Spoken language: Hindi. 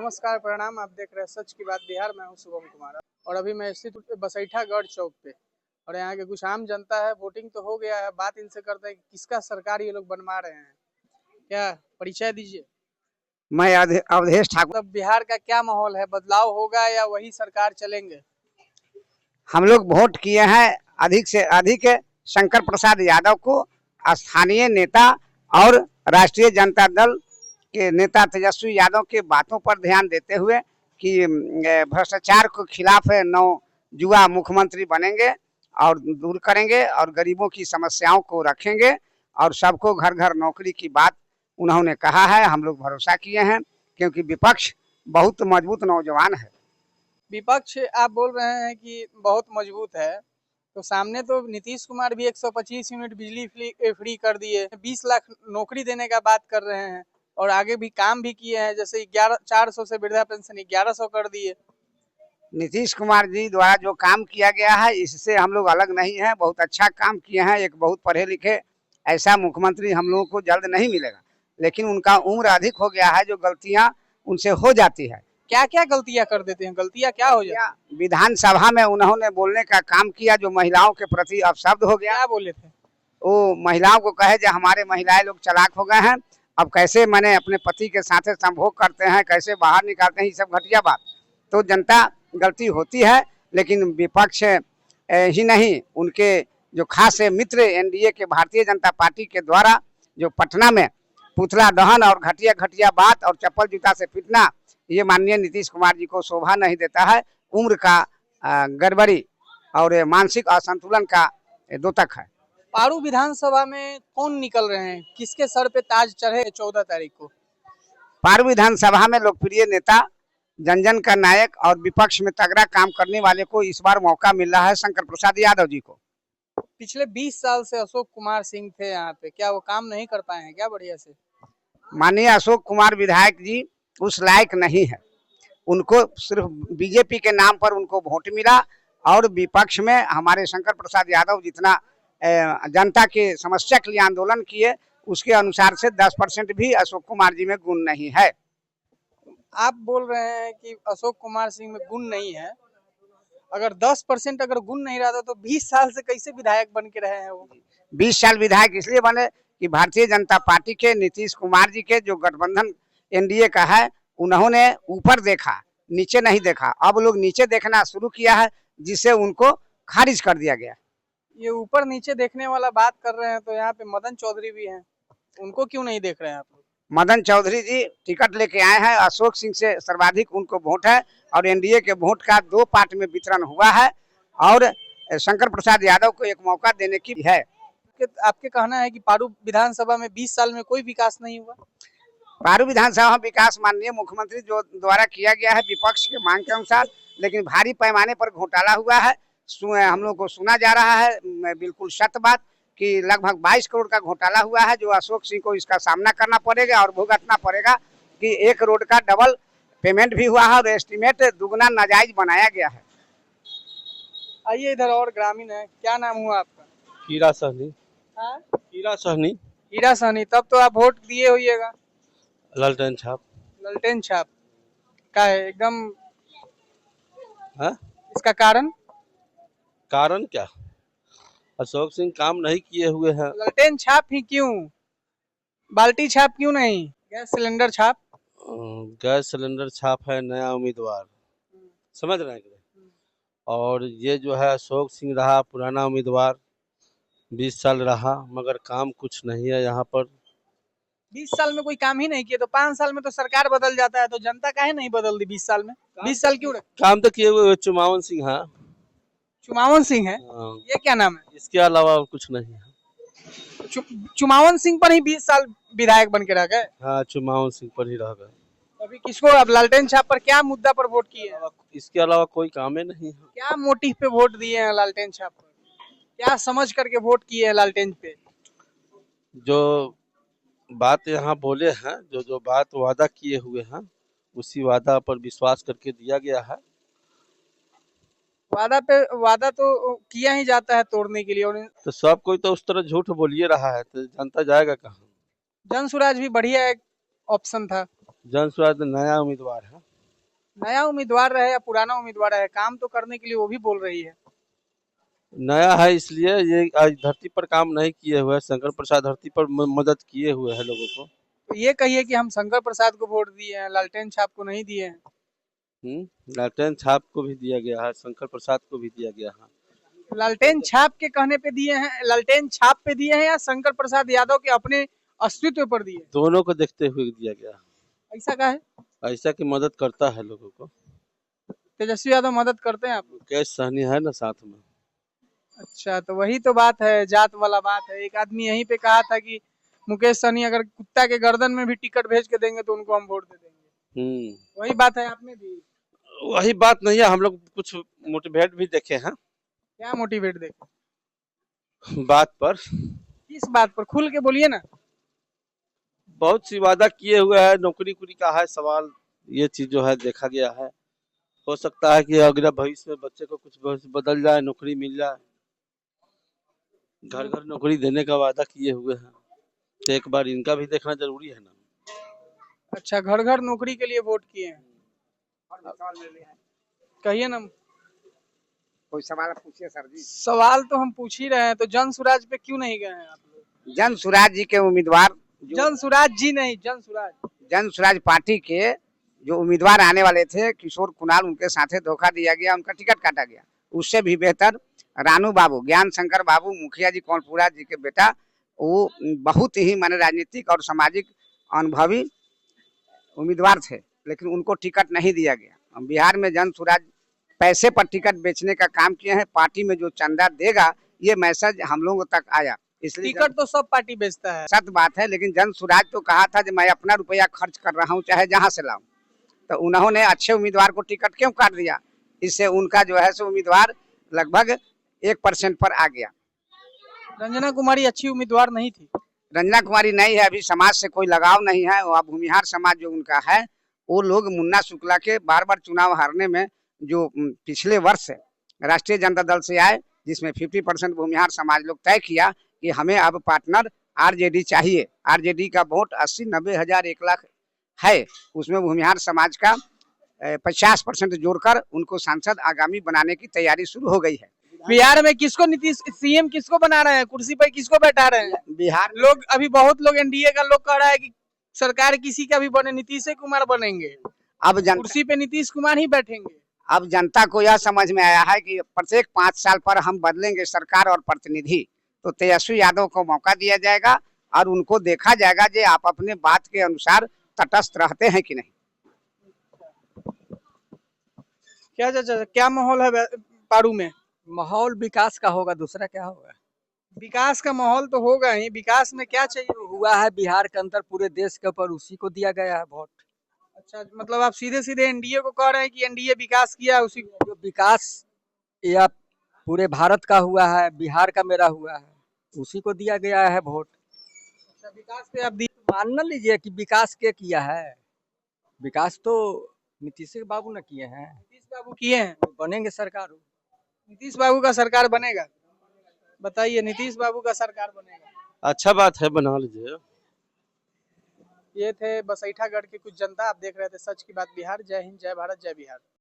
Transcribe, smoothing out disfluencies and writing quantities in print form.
नमस्कार, प्रणाम। आप देख रहे हैं सच की बात बिहार। मैं हूं शुभम कुमार और अभी मैं स्थित बसैठागढ़ चौक पे और यहाँ के कुछ आम जनता है। वोटिंग तो हो गया है, बात इनसे करते हैं कि किसका सरकार ये लोग बनवा रहे हैं। क्या परिचय दीजिए। मैं अवधेश ठाकुर। तब बिहार का क्या माहौल है, बदलाव होगा या वही सरकार चलेंगे? हम लोग वोट किए हैं अधिक से अधिक शंकर प्रसाद यादव को, स्थानीय नेता और राष्ट्रीय जनता दल के नेता तेजस्वी यादव के बातों पर ध्यान देते हुए कि भ्रष्टाचार के खिलाफ नवजुआ मुख्यमंत्री बनेंगे और दूर करेंगे और गरीबों की समस्याओं को रखेंगे और सबको घर घर नौकरी की बात उन्होंने कहा है। हम लोग भरोसा किए हैं क्योंकि विपक्ष बहुत मजबूत नौजवान है। विपक्ष आप बोल रहे हैं कि बहुत मजबूत है, तो सामने तो नीतीश कुमार भी 125 यूनिट बिजली फ्री कर दिए, 20 लाख नौकरी देने का बात कर रहे हैं और आगे भी काम भी किए हैं। जैसे 400 से वृद्धा पेंशन 1100 कर दिए। नीतीश कुमार जी द्वारा जो काम किया गया है इससे हम लोग अलग नहीं है, बहुत अच्छा काम किए हैं। एक बहुत पढ़े लिखे ऐसा मुख्यमंत्री हम लोगों को जल्द नहीं मिलेगा, लेकिन उनका उम्र अधिक हो गया है, जो गलतियां उनसे हो जाती है। क्या क्या गलतियां कर देते हैं? गलतियां क्या हो जाती है? विधानसभा में उन्होंने बोलने का काम किया जो महिलाओं के प्रति अपशब्द हो गया। क्या बोले थे? वो महिलाओं को कहे जो हमारे महिलाएं लोग चालाक हो गए हैं, अब कैसे मैंने अपने पति के साथ संभोग करते हैं, कैसे बाहर निकालते हैं, ये सब घटिया बात। तो जनता गलती होती है, लेकिन विपक्ष ही नहीं, उनके जो खास मित्र एनडीए के भारतीय जनता पार्टी के द्वारा जो पटना में पुतला दहन और घटिया घटिया बात और चप्पल जूता से पीटना, ये माननीय नीतीश कुमार जी को शोभा नहीं देता है। उम्र का गड़बड़ी और मानसिक असंतुलन का द्योतक है। पारू विधानसभा में कौन निकल रहे हैं? किसके सर पे ताज चढ़े 14 तारीख को? पारू विधानसभा में लोकप्रिय नेता, जन जन का नायक और विपक्ष में तगड़ा काम करने वाले को इस बार मौका मिल रहा है, शंकर प्रसाद यादव जी को। पिछले 20 साल से अशोक कुमार सिंह थे यहाँ पे, क्या वो काम नहीं कर पाए हैं क्या बढ़िया से? माननीय अशोक कुमार विधायक जी उस लायक नहीं है। उनको सिर्फ बीजेपी के नाम पर उनको वोट मिला और विपक्ष में हमारे शंकर प्रसाद यादव जितना जनता के समस्या के लिए आंदोलन किए, उसके अनुसार से 10% भी अशोक कुमार जी में गुण नहीं है। आप बोल रहे हैं कि अशोक कुमार सिंह में गुण नहीं है। अगर 10% अगर गुण नहीं रहा तो 20 साल से कैसे विधायक बन के रहे हैं वो? 20 साल विधायक इसलिए बने कि भारतीय जनता पार्टी के नीतीश कुमार जी के जो गठबंधन एनडीए का है, उन्होंने ऊपर देखा, नीचे नहीं देखा। अब लोग नीचे देखना शुरू किया है, जिससे उनको खारिज कर दिया गया। ये ऊपर नीचे देखने वाला बात कर रहे हैं, तो यहाँ पे मदन चौधरी भी हैं, उनको क्यों नहीं देख रहे हैं आप लोग? मदन चौधरी जी टिकट लेके आए हैं, अशोक सिंह से सर्वाधिक उनको वोट है और एनडीए के वोट का 2 पार्ट में वितरण हुआ है और शंकर प्रसाद यादव को एक मौका देने की है। आपके कहना है कि पारू विधानसभा में 20 साल में कोई विकास नहीं हुआ? पारू विधानसभा विकास माननीय मुख्यमंत्री जो द्वारा किया गया है विपक्ष के मांग के अनुसार, लेकिन भारी पैमाने पर घोटाला हुआ है। हम लोग को सुना जा रहा है, बिल्कुल सत्य बात, कि लगभग 22 करोड़ का घोटाला हुआ है, जो अशोक सिंह को इसका सामना करना पड़ेगा और भुगतना पड़ेगा कि 1 करोड़ का डबल पेमेंट भी हुआ है और एस्टीमेट दुगना नाजायज बनाया गया है। आइए इधर और ग्रामीण है। क्या नाम हुआ आपका? हीरा सहनी। हाँ? हीरा सहनी। हीरा सहनी। तब तो आप वोट दिए होइएगा। ललटेन छाप। ललटेन छाप का है एकदम। हाँ? इसका कारण? कारण क्या? अशोक सिंह काम नहीं किए हुए हैं। ललटेन छाप ही क्यों? बाल्टी छाप क्यों नहीं? गैस सिलेंडर छाप? गैस सिलेंडर छाप है नया उम्मीदवार, समझ रहे हैं? और ये जो है अशोक सिंह रहा पुराना उम्मीदवार, 20 साल रहा, मगर काम कुछ नहीं है यहाँ पर। 20 साल में कोई काम ही नहीं किया तो 5 साल में तो सरकार बदल जाता है, तो जनता काहे नहीं बदल दी 20 साल में? 20 साल क्यों? काम तो किए हुए चुमावन सिंह है। चुमावन सिंह है? ये क्या नाम है? इसके अलावा कुछ नहीं है। चुमावन सिंह पर ही 20 साल विधायक बन के रह गए? हाँ, चुमावन सिंह पर ही रह गए। अभी किसको? अब लालटेन छाप पर क्या मुद्दा पर वोट किए? इसके अलावा कोई काम ही नहीं है। क्या मोटिव पे वोट दिए हैं लालटेन छाप पर? क्या समझ करके वोट किए हैं लालटेन पे? जो बात यहाँ बोले हैं, जो बात वादा किए हुए हैं, उसी वादा पर विश्वास करके दिया गया है। वादा तो किया ही जाता है तोड़ने के लिए। और तो सब कोई तो उस तरह झूठ बोलिए रहा है, तो जनता जाएगा कहाँ? जन स्वराज भी बढ़िया एक ऑप्शन था। जन स्वराज नया उम्मीदवार है। नया उम्मीदवार रहे या पुराना उम्मीदवार रहे, काम तो करने के लिए वो भी बोल रही है। नया है इसलिए ये आज धरती पर काम नहीं किए हुए हैं। शंकर प्रसाद धरती पर मदद किए हुए हैं लोगों को। तो ये कहिए कि हम शंकर प्रसाद को वोट दिए हैं, लालटेन छाप को नहीं दिए हैं। लालटेन छाप को भी दिया गया है, शंकर प्रसाद को भी दिया गया है। लालटेन छाप के कहने पे दिए हैं, लालटेन छाप पे दिए हैं या शंकर प्रसाद यादव के अपने अस्तित्व पर दिए? दोनों को देखते हुए दिया गया है। ऐसा का है? ऐसा की मदद करता है लोगों को। तेजस्वी यादव मदद करते हैं आपको? मुकेश सहनी है ना साथ में। अच्छा, तो वही तो बात है, जात वाला बात है। एक आदमी यहीं पे कहा था कि मुकेश सहनी अगर कुत्ता के गर्दन में भी टिकट भेज के देंगे तो उनको हम वोट दे देंगे। वही बात है आपने भी? वही बात नहीं है, हम लोग कुछ मोटिवेट भी देखे हैं। क्या मोटिवेट देखे? बात पर। किस बात पर? खुल के बोलिए ना। बहुत सी वादा किए हुए हैं, नौकरी कुरी का है सवाल। ये चीज जो है देखा गया है। हो सकता है कि अगला भविष्य में बच्चे को कुछ बदल जाए, नौकरी मिल जाए। घर घर नौकरी देने का वादा किए हुए हैं, तो एक बार इनका भी देखना जरूरी है ना। अच्छा, घर घर नौकरी के लिए वोट किए हैं। कहिए ना। कोई सवाल पूछिए सर जी। सवाल तो हम पूछ ही रहे हैं, तो जन स्वराज पे क्यों नहीं गए हैं आप लोग? जन स्वराज जी के उम्मीदवार जन स्वराज जी नहीं, जन स्वराज। जन स्वराज पार्टी के जो उम्मीदवार आने वाले थे किशोर कुणाल, उनके साथे धोखा दिया गया, उनका टिकट काटा गया। उससे भी बेहतर रानू बाबू, ज्ञान शंकर बाबू, मुखिया जी कौनपुरा जी के बेटा, वो बहुत ही माने राजनीतिक और सामाजिक अनुभवी उम्मीदवार थे, लेकिन उनको टिकट नहीं दिया गया। बिहार में जन स्वराज पैसे पर टिकट बेचने का काम किए हैं। पार्टी में जो चंदा देगा, ये मैसेज हम लोगों तक आया। इसलिए टिकट तो सब पार्टी बेचता है। सत्य बात है, लेकिन जन स्वराज तो कहा था कि मैं अपना रुपया खर्च कर रहा हूँ, चाहे जहां से लाऊं। तो उन्होंने अच्छे उम्मीदवार को टिकट क्यों काट दिया? इससे उनका जो है सो उम्मीदवार लगभग 1% पर आ गया। रंजना कुमारी अच्छी उम्मीदवार नहीं थी। रंजना कुमारी नहीं है, अभी समाज से कोई लगाव नहीं है। और भूमिहार समाज जो उनका है, वो लोग मुन्ना शुक्ला के बार बार चुनाव हारने में, जो पिछले वर्ष राष्ट्रीय जनता दल से आए, जिसमें 50% भूमिहार समाज लोग तय किया कि हमें अब पार्टनर आरजेडी चाहिए। आरजेडी का वोट 80-90 हजार 1 लाख है, उसमें भूमिहार समाज का 50% जोड़कर उनको सांसद आगामी बनाने की तैयारी शुरू हो गई है। बिहार में किसको नीतीश सीएम किसको बना रहे हैं, कुर्सी पर किसको बैठा रहे हैं? बिहार लोग अभी बहुत लोग एनडीए का लोग कह रहा है कि सरकार किसी का भी बने, नीतीश कुमार बनेंगे। अब कुर्सी पे नीतीश कुमार ही बैठेंगे। अब जनता को यह समझ में आया है कि प्रत्येक 5 साल पर हम बदलेंगे सरकार और प्रतिनिधि, तो तेजस्वी यादव को मौका दिया जाएगा और उनको देखा जाएगा कि आप अपने बात के अनुसार तटस्थ रहते हैं कि नहीं। क्या चाचा, क्या माहौल है पारू में? माहौल विकास का होगा, दूसरा क्या होगा? विकास का माहौल तो होगा ही। विकास में क्या चाहिए? हुआ है बिहार के अंदर, पूरे देश के ऊपर उसी को दिया गया है वोट। अच्छा, मतलब आप सीधे सीधे एनडीए को कह रहे हैं कि एनडीए विकास किया है, उसी जो विकास या पूरे भारत का हुआ है, बिहार का मेरा हुआ है, उसी को दिया गया है वोट। अच्छा, विकास पे आप मान न लीजिए कि विकास के किया है, विकास तो नीतीश बाबू ने किए हैं। नीतीश बाबू किए हैं, बनेंगे सरकार। नीतीश बाबू का सरकार बनेगा? बताइए, नीतीश बाबू का सरकार बनेगा? अच्छा बात है, बना लीजिए। ये थे बसैठागढ़ के कुछ जनता। आप देख रहे थे सच की बात बिहार। जय हिंद, जय भारत, जय बिहार।